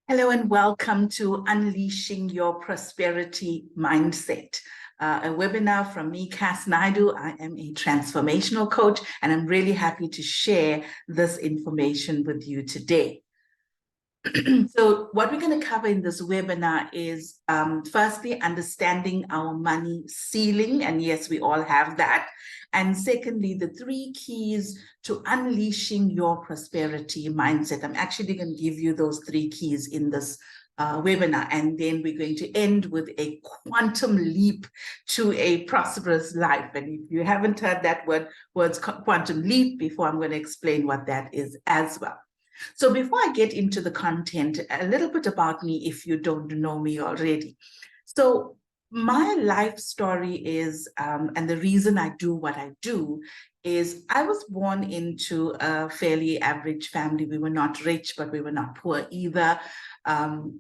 Hello and welcome to Unleashing Your Prosperity Mindset, a webinar from me, Cass Naidu. I am a transformational coach, and I'm really happy to share this information with you today. So what we're going to cover in this webinar is, firstly, understanding our money ceiling. And yes, we all have that. And secondly, the 3 keys to unleashing your prosperity mindset. I'm actually going to give you those 3 keys in this webinar. And then we're going to end with a quantum leap to a prosperous life. And if you haven't heard that words quantum leap before, I'm going to explain what that is as well. So before I get into the content, a little bit about me if you don't know me already. So my life story is, and the reason I do what I do is I was born into a fairly average family. We were not rich, but we were not poor either.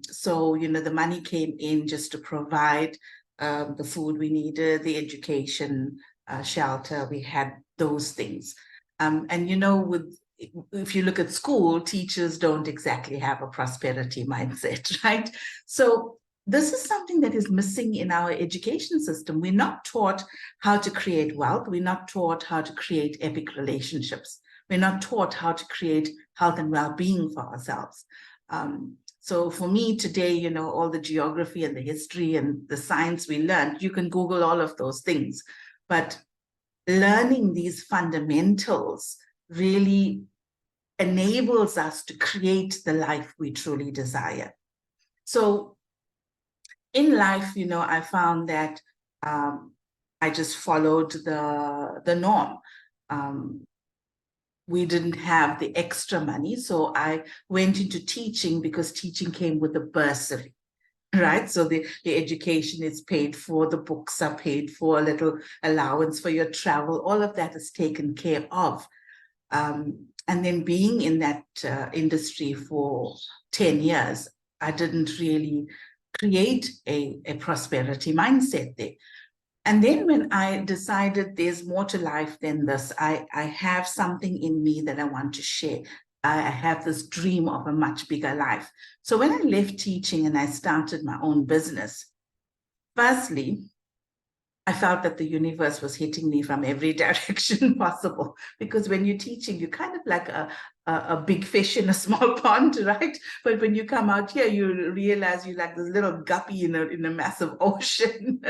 So, the money came in just to provide the food we needed, the education, shelter, we had those things. And, if you look at school, teachers don't exactly have a prosperity mindset, right? So this is something that is missing in our education system. We're not taught how to create wealth. We're not taught how to create epic relationships. We're not taught how to create health and well-being for ourselves. So for me today, all the geography and the history and the science we learned, you can Google all of those things. But learning these fundamentals really enables us to create the life we truly desire. So in life, I found that I just followed the norm. We didn't have the extra money, so I went into teaching because teaching came with a bursary. Right. So the education is paid for, the books are paid for, a little allowance for your travel, all of that is taken care of. And then being in that industry for 10 years, I didn't really create a prosperity mindset there. And then when I decided there's more to life than this, I have something in me that I want to share. I have this dream of a much bigger life. So when I left teaching and I started my own business, firstly, I felt that the universe was hitting me from every direction possible, because when you're teaching, you're kind of like a big fish in a small pond, right? But when you come out here, you realize you're like this little guppy in a massive ocean.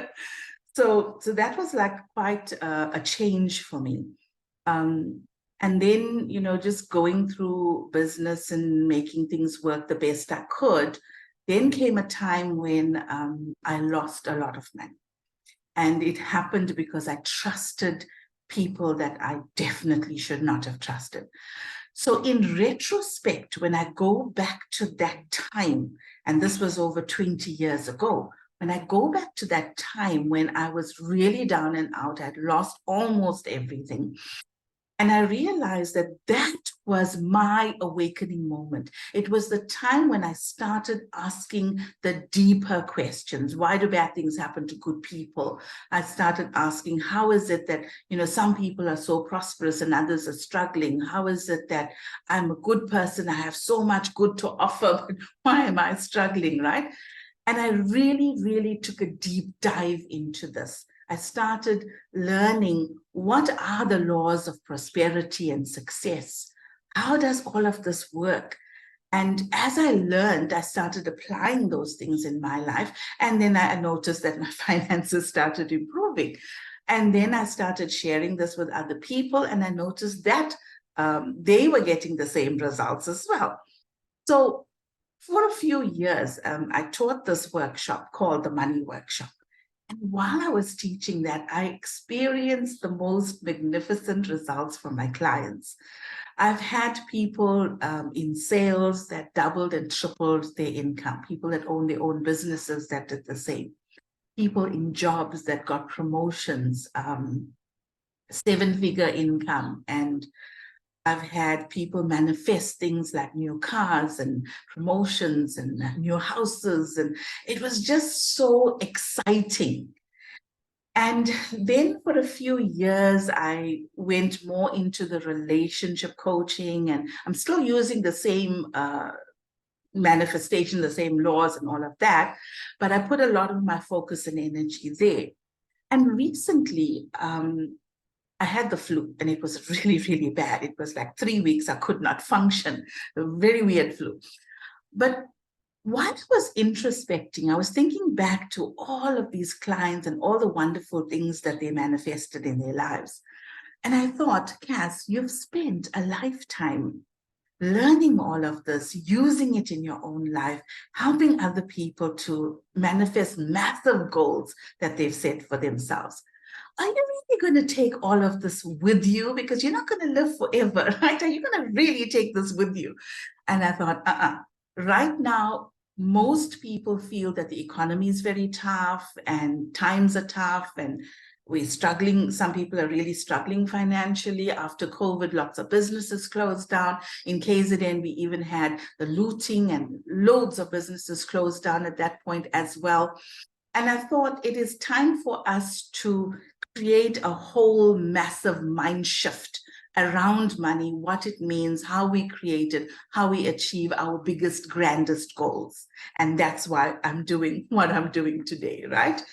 So that was like quite a change for me. And then, just going through business and making things work the best I could, then came a time when I lost a lot of money. And it happened because I trusted people that I definitely should not have trusted. So in retrospect, when I go back to that time, and this was over 20 years ago, when I go back to that time when I was really down and out, I'd lost almost everything. And I realized that that was my awakening moment. It was the time when I started asking the deeper questions. Why do bad things happen to good people? I started asking, how is it that, some people are so prosperous and others are struggling? How is it that I'm a good person? I have so much good to offer, but why am I struggling, right? And I really, really took a deep dive into this. I started learning, what are the laws of prosperity and success? How does all of this work? And as I learned, I started applying those things in my life. And then I noticed that my finances started improving. And then I started sharing this with other people. And I noticed that they were getting the same results as well. So for a few years, I taught this workshop called the Money Workshop. And while I was teaching that, I experienced the most magnificent results from my clients. I've had people in sales that doubled and tripled their income, people that own their own businesses that did the same, people in jobs that got promotions, 7-figure income. And I've had people manifest things like new cars and promotions and new houses. And it was just so exciting. And then for a few years, I went more into the relationship coaching, and I'm still using the same manifestation, the same laws and all of that. But I put a lot of my focus and energy there. And recently, I had the flu and it was really, really bad. It was like 3 weeks, I could not function, a very weird flu. But while I was introspecting, I was thinking back to all of these clients and all the wonderful things that they manifested in their lives. And I thought, Cass, you've spent a lifetime learning all of this, using it in your own life, helping other people to manifest massive goals that they've set for themselves. Are you really going to take all of this with you? Because you're not going to live forever, right? Are you going to really take this with you? And I thought, right now, most people feel that the economy is very tough and times are tough and we're struggling. Some people are really struggling financially. After COVID, lots of businesses closed down. In KZN, we even had the looting and loads of businesses closed down at that point as well. And I thought it is time for us to create a whole massive mind shift around money, what it means, how we create it, how we achieve our biggest, grandest goals. And that's why I'm doing what I'm doing today, right?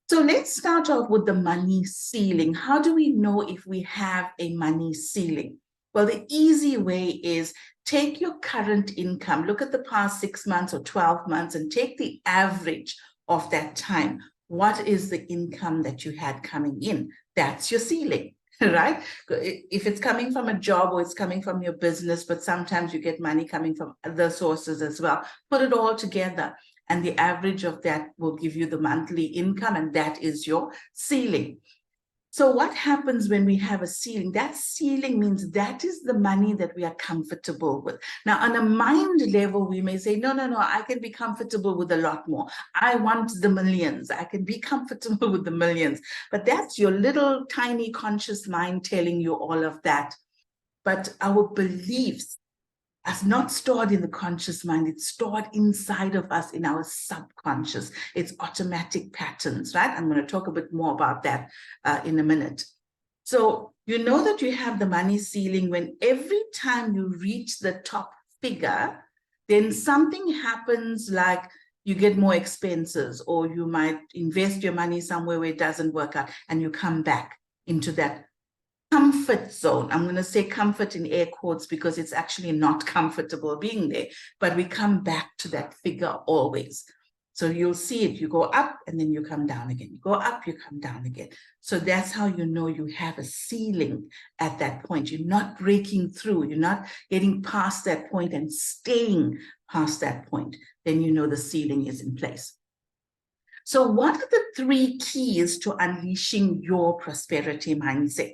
So let's start off with the money ceiling. How do we know if we have a money ceiling? Well, the easy way is take your current income, look at the past 6 months or 12 months and take the average of that time. What is the income that you had coming in? That's your ceiling, right? If it's coming from a job or it's coming from your business, but sometimes you get money coming from other sources as well, put it all together. And the average of that will give you the monthly income, and that is your ceiling. So what happens when we have a ceiling? That ceiling means that is the money that we are comfortable with. Now, on a mind level, we may say, no, I can be comfortable with a lot more. I want the millions. I can be comfortable with the millions. But that's your little tiny conscious mind telling you all of that. But our beliefs are not stored in the conscious mind. It's stored inside of us in our subconscious. It's automatic patterns, right? I'm going to talk a bit more about that in a minute. So you know that you have the money ceiling when every time you reach the top figure, then something happens, like you get more expenses, or you might invest your money somewhere where it doesn't work out and you come back into that comfort zone. I'm going to say comfort in air quotes because it's actually not comfortable being there, but we come back to that figure always. So you'll see it, you go up and then you come down again. You go up, you come down again. So that's how you know you have a ceiling at that point. You're not breaking through. You're not getting past that point and staying past that point. Then you know the ceiling is in place. So what are the 3 keys to unleashing your prosperity mindset?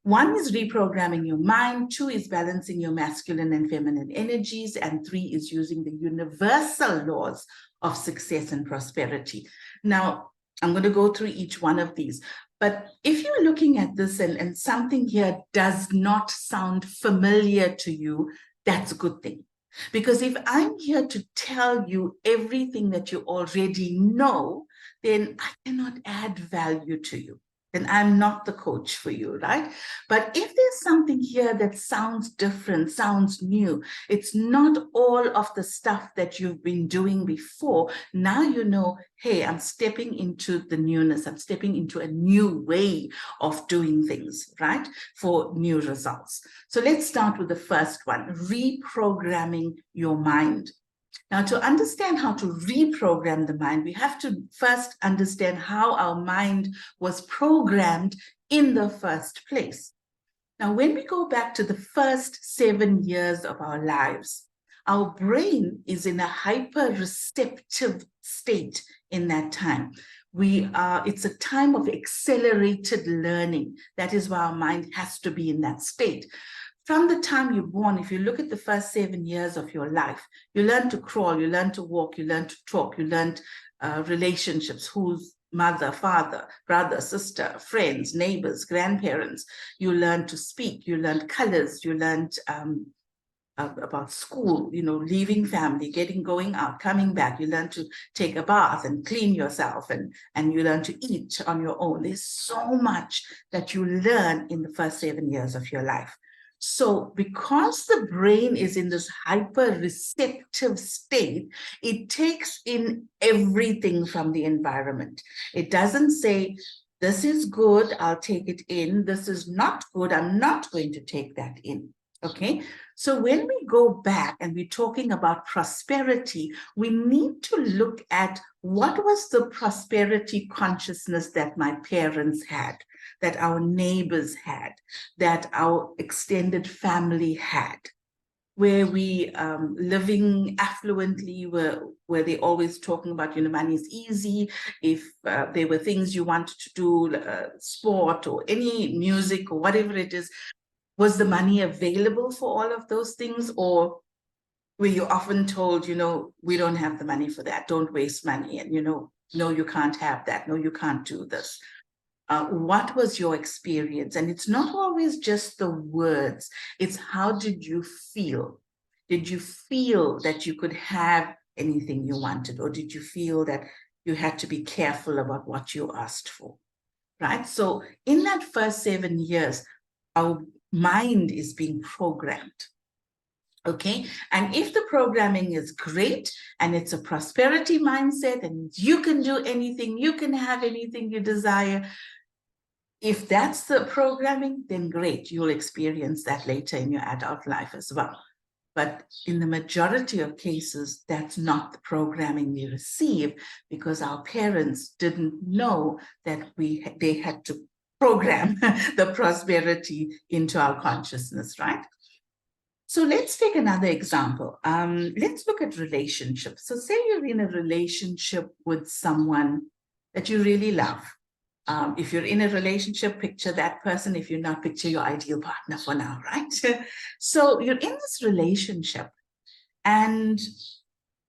1 is reprogramming your mind, 2 is balancing your masculine and feminine energies, and 3 is using the universal laws of success and prosperity. Now, I'm going to go through each one of these, but if you're looking at this and something here does not sound familiar to you, that's a good thing. Because if I'm here to tell you everything that you already know, then I cannot add value to you. Then I'm not the coach for you, right? But if there's something here that sounds different, sounds new, it's not all of the stuff that you've been doing before. Now you know, hey, I'm stepping into the newness. I'm stepping into a new way of doing things, right? For new results. So let's start with the first one, reprogramming your mind. Now, to understand how to reprogram the mind, we have to first understand how our mind was programmed in the first place. Now, when we go back to the first 7 years of our lives, our brain is in a hyper-receptive state in that time. It's a time of accelerated learning. That is why our mind has to be in that state. From the time you're born, if you look at the first 7 years of your life, you learn to crawl, you learn to walk, you learn to talk, you learn relationships, who's mother, father, brother, sister, friends, neighbors, grandparents. You learn to speak, you learn colors, you learned about school, leaving family, going out, coming back. You learn to take a bath and clean yourself, and you learn to eat on your own. There's so much that you learn in the first 7 years of your life. So because the brain is in this hyper receptive state, it takes in everything from the environment. It doesn't say, this is good, I'll take it in. This is not good, I'm not going to take that in. Okay, so when we go back and we're talking about prosperity, we need to look at what was the prosperity consciousness that my parents had, that our neighbors had, that our extended family had. Were we living affluently? Were they always talking about, money is easy? If there were things you wanted to do, sport or any music or whatever it is, was the money available for all of those things? Or were you often told, we don't have the money for that, don't waste money, and, no, you can't have that, no, you can't do this. What was your experience? And it's not always just the words, it's how did you feel? Did you feel that you could have anything you wanted? Or did you feel that you had to be careful about what you asked for, right? So in that first 7 years, our mind is being programmed. Okay, and if the programming is great and it's a prosperity mindset and you can do anything, you can have anything you desire, if that's the programming, then great, you'll experience that later in your adult life as well. But in the majority of cases, that's not the programming we receive, because our parents didn't know that they had to program the prosperity into our consciousness, right? So let's take another example. Let's look at relationships. So say you're in a relationship with someone that you really love. If you're in a relationship, picture that person. If you're not, picture your ideal partner for now, right? So you're in this relationship and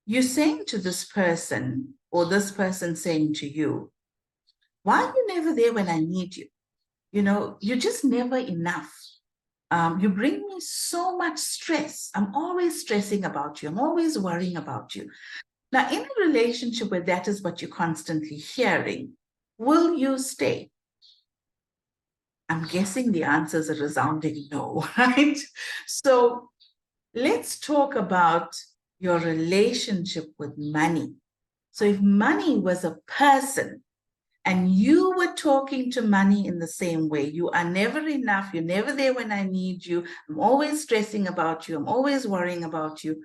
you're saying to this person, or this person saying to you, why are you never there when I need you? You're just never enough. You bring me so much stress. I'm always stressing about you. I'm always worrying about you. Now, in a relationship where that is what you're constantly hearing, will you stay? I'm guessing the answer is a resounding no, right? So let's talk about your relationship with money. So if money was a person and you were talking to money in the same way, you are never enough, you're never there when I need you, I'm always stressing about you, I'm always worrying about you,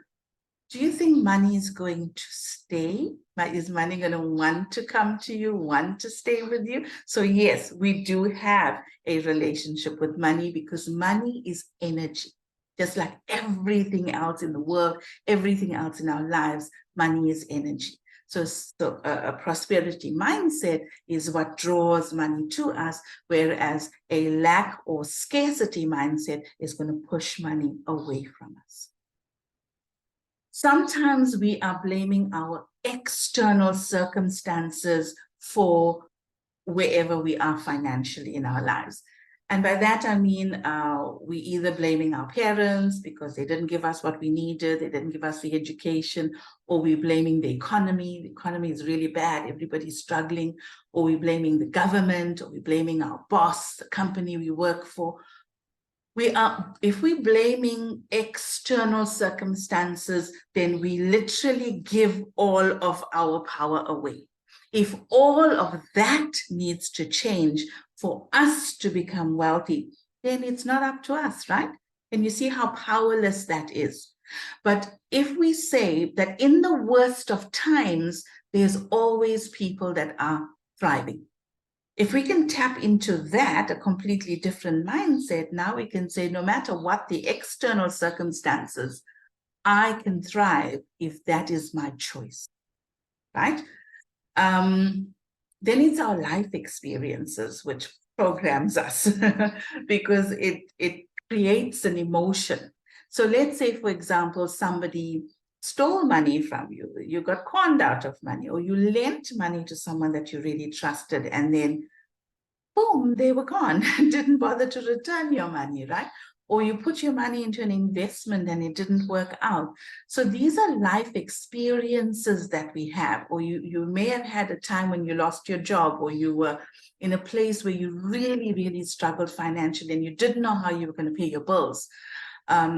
do you think money is going to stay? Is money going to want to come to you, want to stay with you? So yes, we do have a relationship with money, because money is energy. Just like everything else in the world, everything else in our lives, money is energy. So a prosperity mindset is what draws money to us, whereas a lack or scarcity mindset is going to push money away from us. Sometimes we are blaming our external circumstances for wherever we are financially in our lives. And by that, I mean, we either blaming our parents because they didn't give us what we needed, they didn't give us the education, or we're blaming the economy. The economy is really bad, everybody's struggling, or we're blaming the government, or we're blaming our boss, the company we work for. If we're blaming external circumstances, then we literally give all of our power away. If all of that needs to change for us to become wealthy, then it's not up to us, right? And you see how powerless that is. But if we say that in the worst of times, there's always people that are thriving. If we can tap into that, a completely different mindset, now we can say, no matter what the external circumstances, I can thrive if that is my choice, right? Then it's our life experiences which programs us because it creates an emotion. So let's say, for example, somebody stole money from you, you got conned out of money, or you lent money to someone that you really trusted, and then boom, they were gone, didn't bother to return your money, right? or you put your money into an investment and it didn't work out. So these are life experiences that we have, or you may have had a time when you lost your job, or you were in a place where you really, really struggled financially and you didn't know how you were going to pay your bills.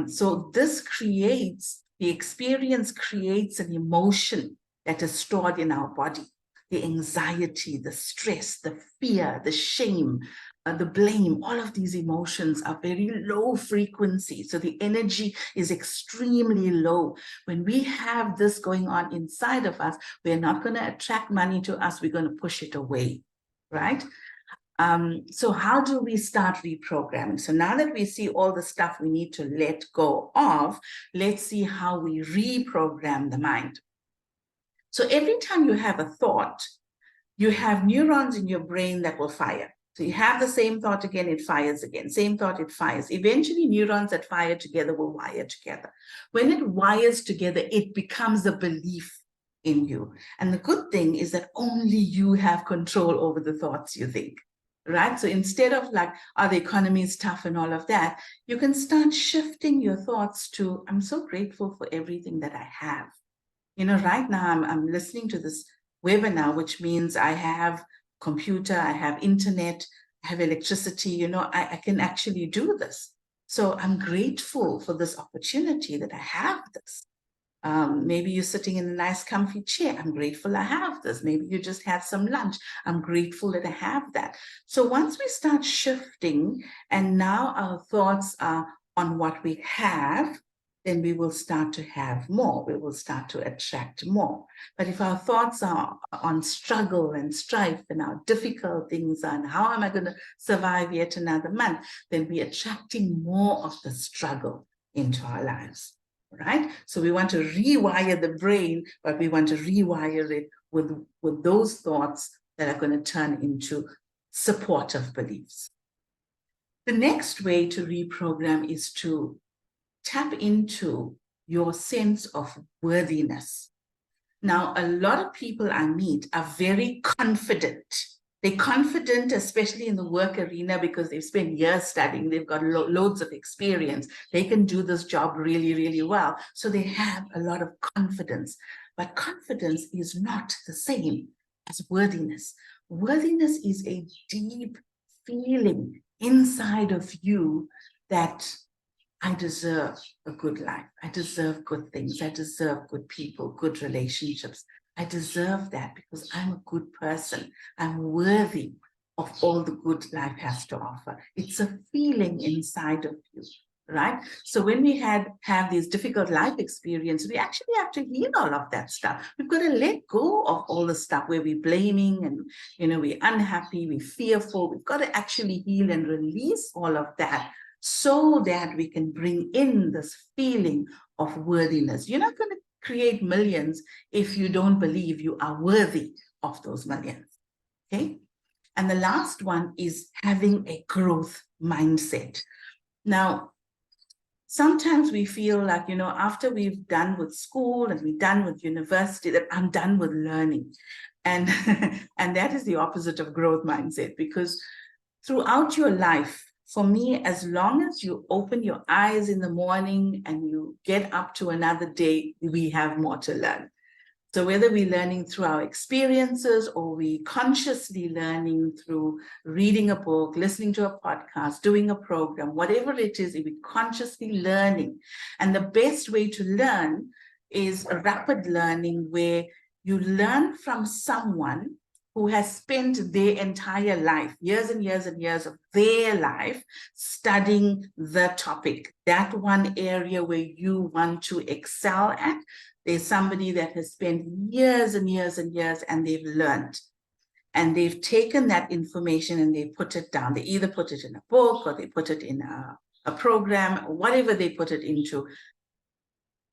So this creates, the experience creates an emotion that is stored in our body. The anxiety, the stress, the fear, the shame, the blame, all of these emotions are very low frequency. So the energy is extremely low. When we have this going on inside of us, we're not going to attract money to us. We're going to push it away, right? So how do we start reprogramming? So now that we see all the stuff we need to let go of, let's see how we reprogram the mind. So every time you have a thought, you have neurons in your brain that will fire. So you have the same thought again, it fires again. Same thought, it fires. Eventually, neurons that fire together will wire together. When it wires together, it becomes a belief in you. And the good thing is that only you have control over the thoughts you think, right? So instead of like, oh, the economy is tough and all of that, you can start shifting your thoughts to, I'm so grateful for everything that I have. You know, right now I'm listening to this webinar, which means I have computer, I have internet, I have electricity, you know, I can actually do this. So I'm grateful for this opportunity that I have this. Maybe you're sitting in a nice comfy chair. I'm grateful I have this. Maybe you just had some lunch. I'm grateful that I have that. So once we start shifting and now our thoughts are on what we have, then we will start to have more. We will start to attract more. But if our thoughts are on struggle and strife and how difficult things are and how am I going to survive yet another month, then we're attracting more of the struggle into our lives, right? So we want to rewire the brain, but we want to rewire it with those thoughts that are going to turn into supportive beliefs. The next way to reprogram is to tap into your sense of worthiness. Now, a lot of people I meet are very confident. They're confident, especially in the work arena, because they've spent years studying. They've got loads of experience. They can do this job really, really well. So they have a lot of confidence. But confidence is not the same as worthiness. Worthiness is a deep feeling inside of you that I deserve a good life. I deserve good things. I deserve good people, good relationships. I deserve that because I'm a good person. I'm worthy of all the good life has to offer. It's a feeling inside of you, right? So when we have these difficult life experiences, we actually have to heal all of that stuff. We've got to let go of all the stuff where we're blaming and, you know, we're unhappy, we're fearful. We've got to actually heal and release all of that, so that we can bring in this feeling of worthiness. You're not going to create millions if you don't believe you are worthy of those millions, okay? And the last one is having a growth mindset. Now, sometimes we feel like, you know, after we've done with school and we're done with university, that I'm done with learning. And, and that is the opposite of growth mindset, because throughout your life, for me, as long as you open your eyes in the morning and you get up to another day, we have more to learn. So whether we're learning through our experiences or we consciously learning through reading a book, listening to a podcast, doing a program, whatever it is, we're consciously learning. And the best way to learn is a rapid learning where you learn from someone who has spent their entire life, years and years and years of their life, studying the topic, that one area where you want to excel at. There's somebody that has spent years and years and years and they've learned. And they've taken that information and they put it down. They either put it in a book or they put it in a program, or whatever they put it into.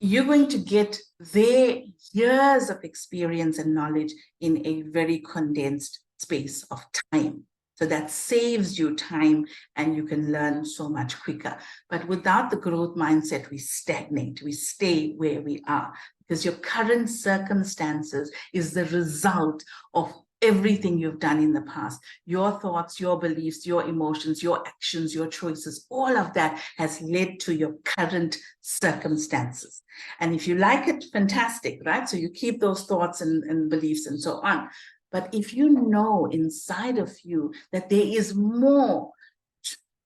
You're going to get their years of experience and knowledge in a very condensed space of time. So that saves you time and you can learn so much quicker. But without the growth mindset, we stagnate, we stay where we are, because your current circumstances is the result of everything you've done in the past, your thoughts, your beliefs, your emotions, your actions, your choices, all of that has led to your current circumstances. And if you like it, fantastic, right? So you keep those thoughts and beliefs and so on. But if you know inside of you that there is more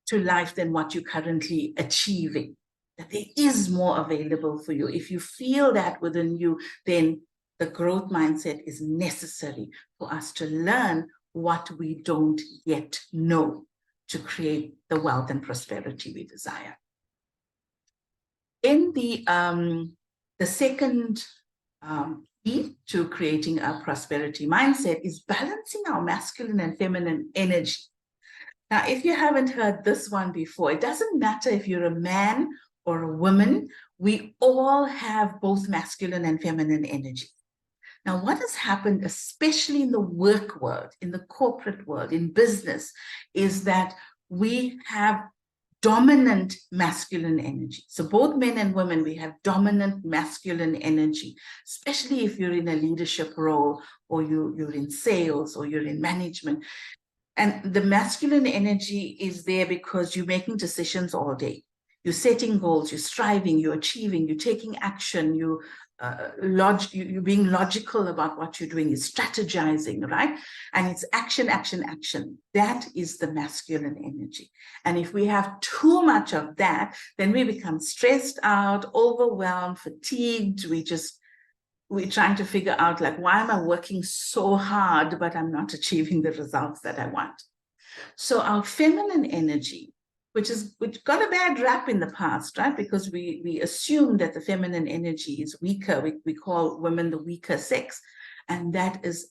to life than what you're currently achieving, that there is more available for you, if you feel that within you, then the growth mindset is necessary for us to learn what we don't yet know to create the wealth and prosperity we desire. In the second key to creating a prosperity mindset is balancing our masculine and feminine energy. Now, if you haven't heard this one before, it doesn't matter if you're a man or a woman, we all have both masculine and feminine energy. Now, what has happened, especially in the work world, in the corporate world, in business, is that we have dominant masculine energy. So both men and women, we have dominant masculine energy, especially if you're in a leadership role or you're in sales or you're in management. And the masculine energy is there because you're making decisions all day. You're setting goals, you're striving, you're achieving, you're taking action, you're being logical about what you're doing, you're strategizing, right? And it's action, action, action. That is the masculine energy. And if we have too much of that, then we become stressed out, overwhelmed, fatigued. We're trying to figure out, like, why am I working so hard, but I'm not achieving the results that I want? So our feminine energy, which got a bad rap in the past, right? Because we assume that the feminine energy is weaker. We call women the weaker sex. And that is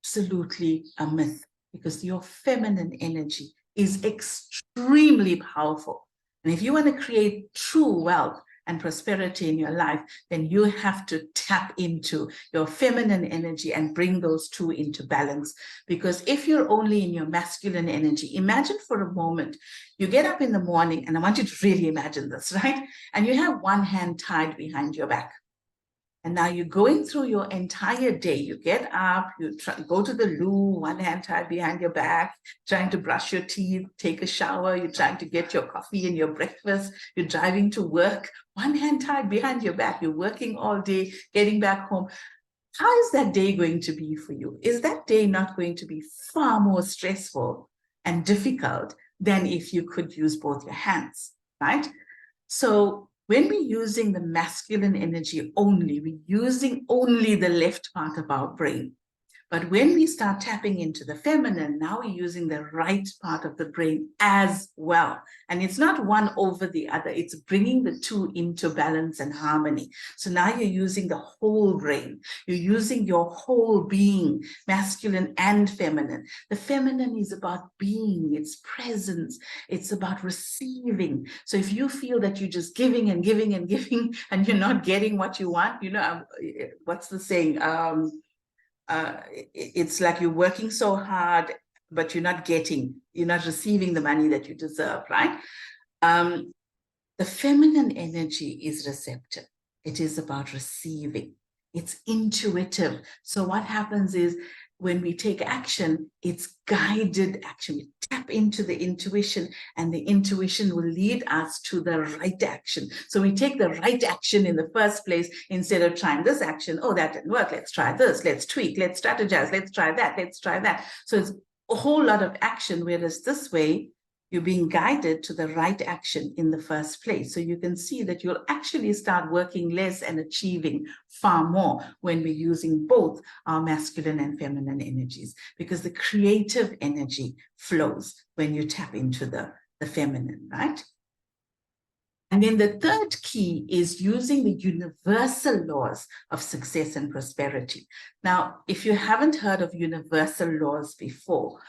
absolutely a myth, because your feminine energy is extremely powerful. And if you want to create true wealth and prosperity in your life, then you have to tap into your feminine energy and bring those two into balance. Because if you're only in your masculine energy, imagine for a moment, you get up in the morning, and I want you to really imagine this, right? And you have one hand tied behind your back. And now you're going through your entire day. You get up, you go to the loo, one hand tied behind your back, trying to brush your teeth, take a shower, you're trying to get your coffee and your breakfast, you're driving to work, one hand tied behind your back, you're working all day, getting back home. How is that day going to be for you? Is that day not going to be far more stressful and difficult than if you could use both your hands, right? So when we're using the masculine energy only, we're using only the left part of our brain. But when we start tapping into the feminine, now we're using the right part of the brain as well. And it's not one over the other. It's bringing the two into balance and harmony. So now you're using the whole brain. You're using your whole being, masculine and feminine. The feminine is about being, it's presence, it's about receiving. So if you feel that you're just giving and giving and giving and you're not getting what you want, you know, what's the saying? It's like you're working so hard, but you're not receiving the money that you deserve, right? The feminine energy is receptive. It is about receiving. It's intuitive. So what happens is, when we take action, it's guided action. We tap into the intuition, and the intuition will lead us to the right action. So we take the right action in the first place, instead of trying this action. Oh, that didn't work. Let's try this. Let's tweak. Let's strategize. Let's try that. Let's try that. So it's a whole lot of action, whereas this way, you're being guided to the right action in the first place. So you can see that you'll actually start working less and achieving far more when we're using both our masculine and feminine energies, because the creative energy flows when you tap into the feminine, right? And then the third key is using the universal laws of success and prosperity. Now, if you haven't heard of universal laws before,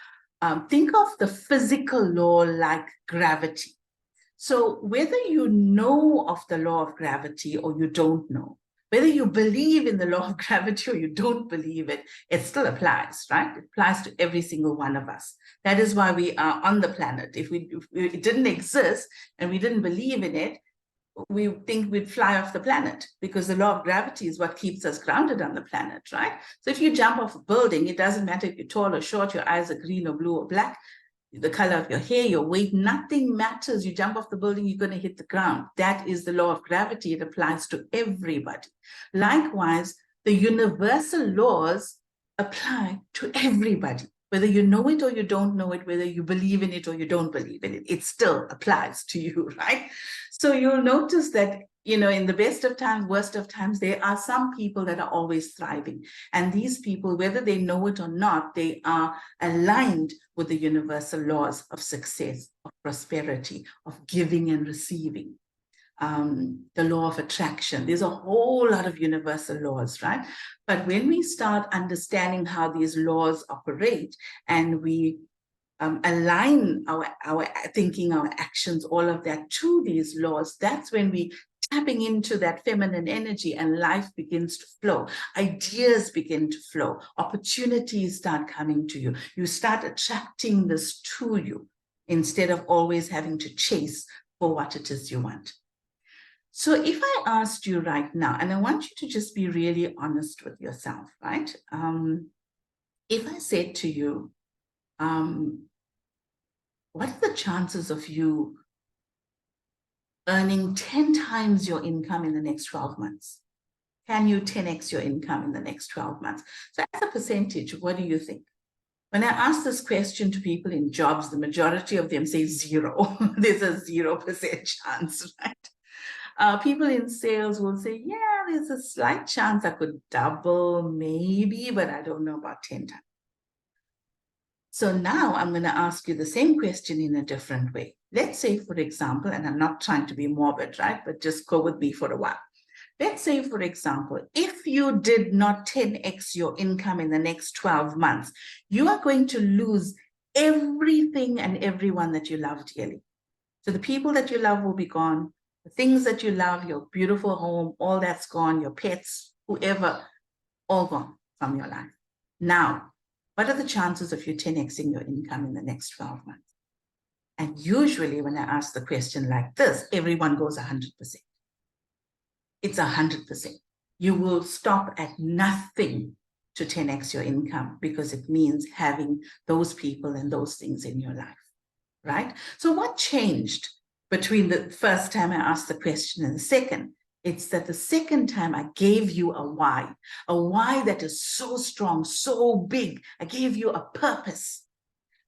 think of the physical law like gravity. So whether you know of the law of gravity or you don't know, whether you believe in the law of gravity or you don't believe it, it still applies, right? It applies to every single one of us. That is why we are on the planet. If it didn't exist and we didn't believe in it, we think we'd fly off the planet, because the law of gravity is what keeps us grounded on the planet, right? So if you jump off a building, it doesn't matter if you're tall or short, your eyes are green or blue or black, the color of your hair, your weight, nothing matters. You jump off the building, you're going to hit the ground. That is the law of gravity. It applies to everybody. Likewise, the universal laws apply to everybody. Whether you know it or you don't know it, whether you believe in it or you don't believe in it, it still applies to you, right? So you'll notice that, you know, in the best of times, worst of times, there are some people that are always thriving. And these people, whether they know it or not, they are aligned with the universal laws of success, of prosperity, of giving and receiving. The law of attraction. There's a whole lot of universal laws, right? But when we start understanding how these laws operate, and we align our thinking, our actions, all of that to these laws, that's when we tapping into that feminine energy, and life begins to flow. Ideas begin to flow. Opportunities start coming to you. You start attracting this to you instead of always having to chase for what it is you want. So if I asked you right now, and I want you to just be really honest with yourself, right? If I said to you, what are the chances of you earning 10 times your income in the next 12 months? Can you 10x your income in the next 12 months? So as a percentage, what do you think? When I ask this question to people in jobs, the majority of them say 0. There's a 0% chance, right? People in sales will say, yeah, there's a slight chance I could double, maybe, but I don't know about 10 times. So now I'm going to ask you the same question in a different way. Let's say, for example, and I'm not trying to be morbid, right? But just go with me for a while. Let's say, for example, if you did not 10x your income in the next 12 months, you are going to lose everything and everyone that you love dearly. So the people that you love will be gone. The things that you love, your beautiful home, all that's gone, your pets, whoever, all gone from your life. Now, what are the chances of you 10xing your income in the next 12 months? And usually when I ask the question like this, everyone goes 100%. It's 100%. You will stop at nothing to 10x your income, because it means having those people and those things in your life, right? So what changed between the first time I asked the question and the second? It's that the second time I gave you a why that is so strong, so big. I gave you a purpose.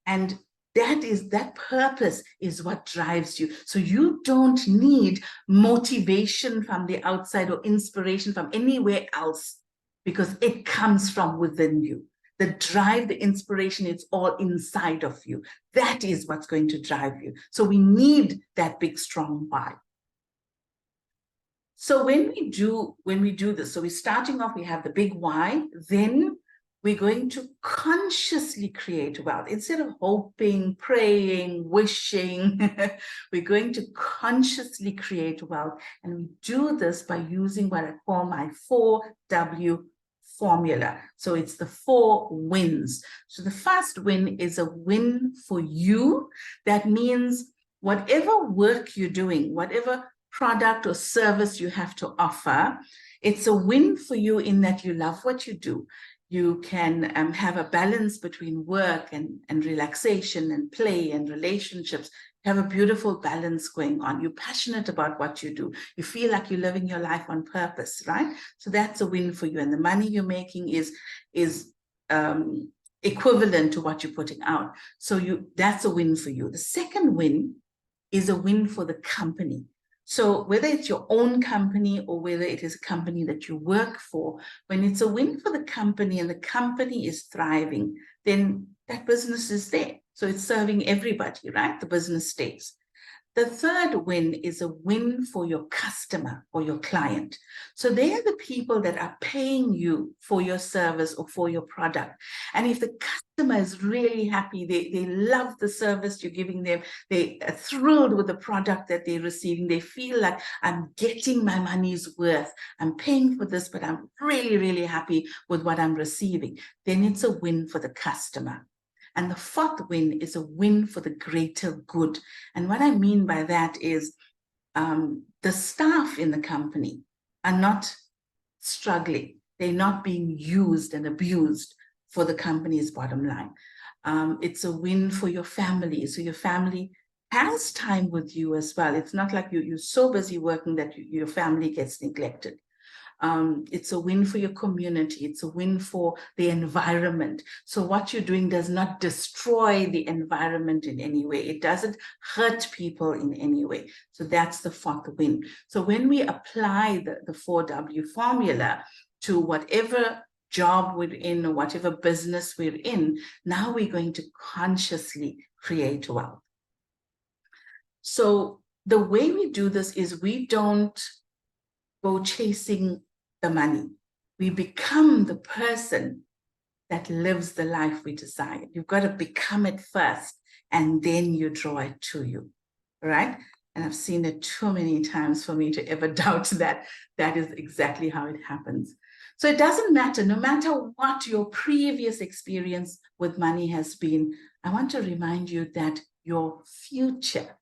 And that purpose is what drives you. So you don't need motivation from the outside or inspiration from anywhere else, because it comes from within you. The drive, the inspiration, it's all inside of you. That is what's going to drive you. So we need that big, strong why. So when we do this, so we're starting off, we have the big why, then we're going to consciously create wealth. Instead of hoping, praying, wishing, we're going to consciously create wealth. And we do this by using what I call my 4W formula. So it's the 4 wins. So the first win is a win for you. That means whatever work you're doing, whatever product or service you have to offer, it's a win for you in that you love what you do. You can have a balance between work and relaxation and play and relationships. You have a beautiful balance going on. You're passionate about what you do. You feel like you're living your life on purpose, right? So that's a win for you. And the money you're making is equivalent to what you're putting out. So that's a win for you. The second win is a win for the company. So whether it's your own company or whether it is a company that you work for, when it's a win for the company and the company is thriving, then that business is there. So it's serving everybody, right? The business stays. The third win is a win for your customer or your client. So they are the people that are paying you for your service or for your product. And if the customer is really happy, they love the service you're giving them, they are thrilled with the product that they're receiving, they feel like, I'm getting my money's worth, I'm paying for this, but I'm really, really happy with what I'm receiving, then it's a win for the customer. And the fourth win is a win for the greater good. And what I mean by that is the staff in the company are not struggling. They're not being used and abused for the company's bottom line. It's a win for your family. So your family has time with you as well. It's not like you're so busy working that your family gets neglected. It's a win for your community. It's a win for the environment. So what you're doing does not destroy the environment in any way. It doesn't hurt people in any way. So that's the fourth win. So when we apply the 4W formula to whatever job we're in or whatever business we're in, now we're going to consciously create wealth. So the way we do this is we don't go chasing the money. We become the person that lives the life we desire. You've got to become it first, and then you draw it to you, right? And I've seen it too many times for me to ever doubt that that is exactly how it happens. So it doesn't matter, no matter what your previous experience with money has been, I want to remind you that your future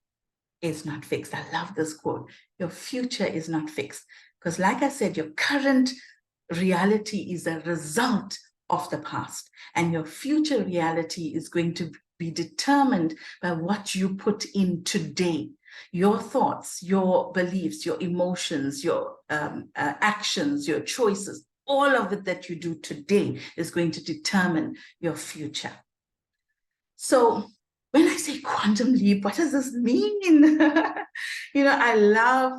is not fixed. I love this quote. Your future is not fixed. Because like I said, your current reality is a result of the past. And your future reality is going to be determined by what you put in today. Your thoughts, your beliefs, your emotions, your actions, your choices, all of it that you do today is going to determine your future. So when I say quantum leap, what does this mean? I love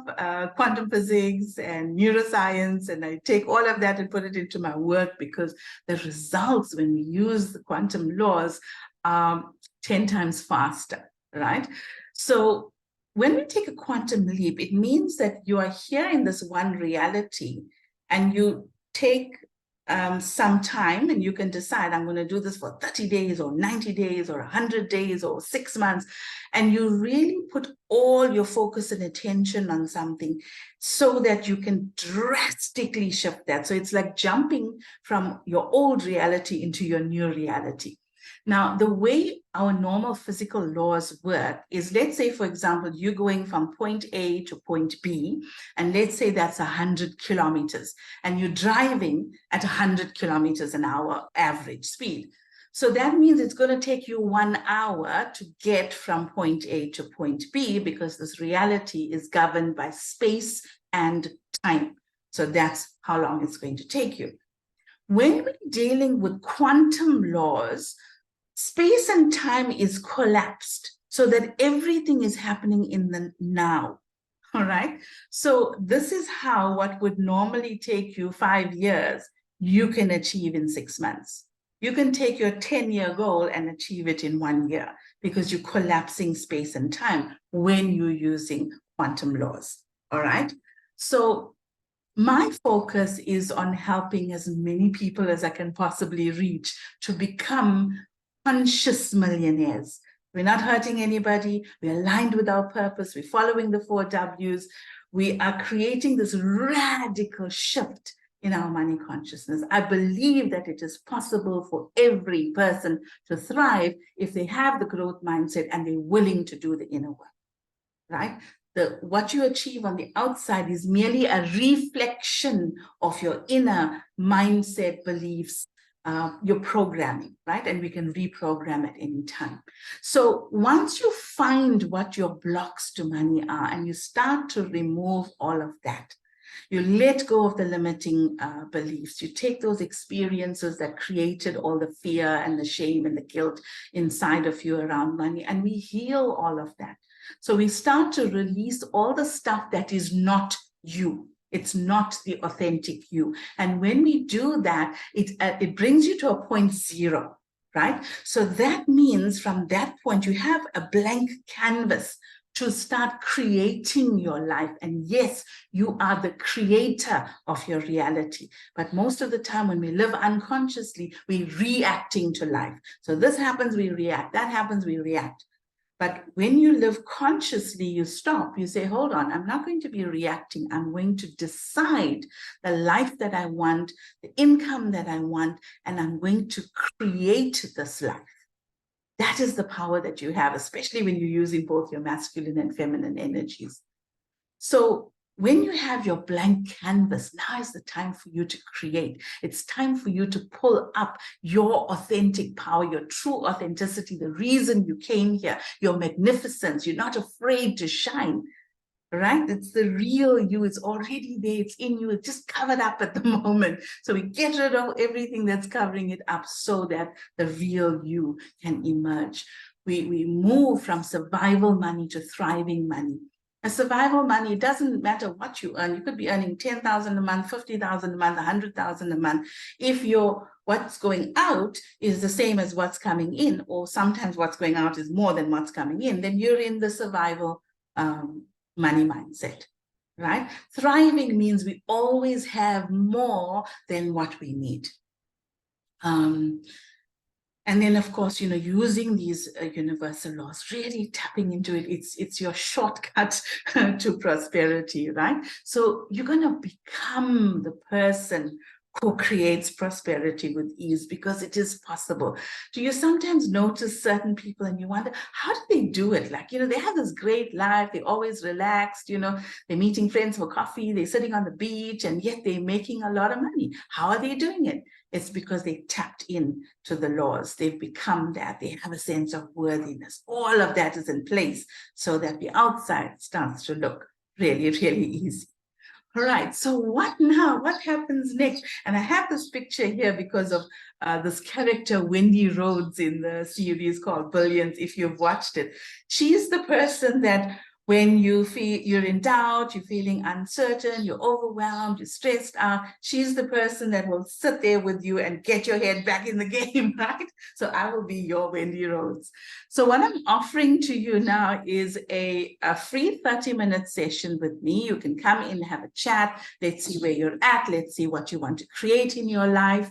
quantum physics and neuroscience, and I take all of that and put it into my work because the results when we use the quantum laws are 10 times faster, right? So when we take a quantum leap, it means that you are here in this one reality and you take some time and you can decide, I'm going to do this for 30 days or 90 days or 100 days or 6 months. And you really put all your focus and attention on something so that you can drastically shift that. So it's like jumping from your old reality into your new reality. Now, the way our normal physical laws work is, let's say, for example, you're going from point A to point B, and let's say that's 100 kilometers, and you're driving at 100 kilometers an hour average speed. So that means it's going to take you 1 hour to get from point A to point B because this reality is governed by space and time. So that's how long it's going to take you. When we're dealing with quantum laws, space and time is collapsed so that everything is happening in the now, all right? So this is how what would normally take you 5 years, you can achieve in 6 months. You can take your 10-year goal and achieve it in 1 year because you're collapsing space and time when you're using quantum laws, all right? So my focus is on helping as many people as I can possibly reach to become conscious millionaires. We're not hurting anybody. We're aligned with our purpose. We're following the 4 W's. We are creating this radical shift in our money consciousness. I believe that it is possible for every person to thrive if they have the growth mindset and they're willing to do the inner work, right? What you achieve on the outside is merely a reflection of your inner mindset, beliefs, your programming, right? And we can reprogram at any time. So once you find what your blocks to money are and you start to remove all of that, you let go of the limiting beliefs. You take those experiences that created all the fear and the shame and the guilt inside of you around money, and we heal all of that. So we start to release all the stuff that is not you. It's not the authentic you. And when we do that, it brings you to a point zero, right? So that means from that point, you have a blank canvas to start creating your life. And yes, you are the creator of your reality. But most of the time when we live unconsciously, we're reacting to life. So this happens, we react. That happens, we react. But when you live consciously, you stop, you say, hold on, I'm not going to be reacting. I'm going to decide the life that I want, the income that I want, and I'm going to create this life. That is the power that you have, especially when you're using both your masculine and feminine energies. So when you have your blank canvas, now is the time for you to create. It's time for you to pull up your authentic power, your true authenticity, the reason you came here, your magnificence. You're not afraid to shine, right? It's the real you. It's already there. It's in you. It's just covered up at the moment. So we get rid of everything that's covering it up so that the real you can emerge. We move from survival money to thriving money. A survival money, it doesn't matter what you earn. You could be earning 10,000 a month, 50,000 a month, 100,000 a month. If what's going out is the same as what's coming in, or sometimes what's going out is more than what's coming in, then you're in the survival money mindset, right? Thriving means we always have more than what we need. And then, of course, using these universal laws, really tapping into it, it's your shortcut to prosperity, right? So you're going to become the person who creates prosperity with ease, because it is possible. Do you sometimes notice certain people and you wonder, how do they do it? Like, they have this great life, they're always relaxed, they're meeting friends for coffee, they're sitting on the beach, and yet they're making a lot of money. How are they doing it? It's because they tapped in to the laws. They've become that. They have a sense of worthiness. All of that is in place so that the outside starts to look really, really easy. All right, so what now? What happens next? And I have this picture here because of this character, Wendy Rhodes, in the series called Billions, if you've watched it. She's the person that when you feel you're in doubt, you're feeling uncertain, you're overwhelmed, you're stressed out, she's the person that will sit there with you and get your head back in the game, right? So I will be your Wendy Rhodes. So what I'm offering to you now is a free 30-minute session with me. You can come in, have a chat. Let's see where you're at. Let's see what you want to create in your life.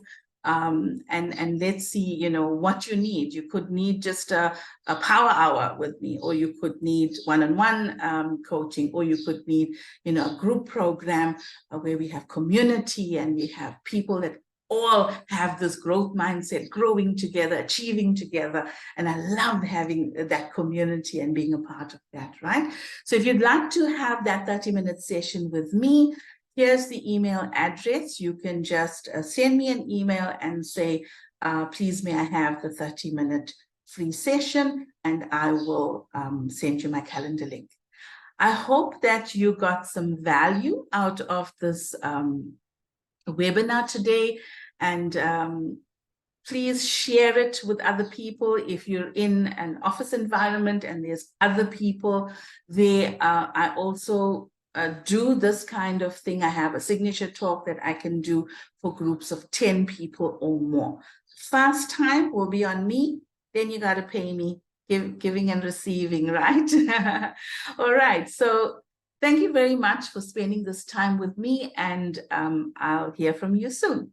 And let's see, what you need. You could need just a power hour with me, or you could need one-on-one coaching, or you could need, a group program where we have community and we have people that all have this growth mindset, growing together, achieving together. And I love having that community and being a part of that, right? So if you'd like to have that 30-minute session with me, here's the email address. You can just send me an email and say, please, may I have the 30-minute free session, and I will send you my calendar link. I hope that you got some value out of this webinar today, and please share it with other people. If you're in an office environment and there's other people there, I also do this kind of thing. I have a signature talk that I can do for groups of 10 people or more. First time will be on me, then you got to pay me, giving and receiving, right? All right, so thank you very much for spending this time with me, and I'll hear from you soon.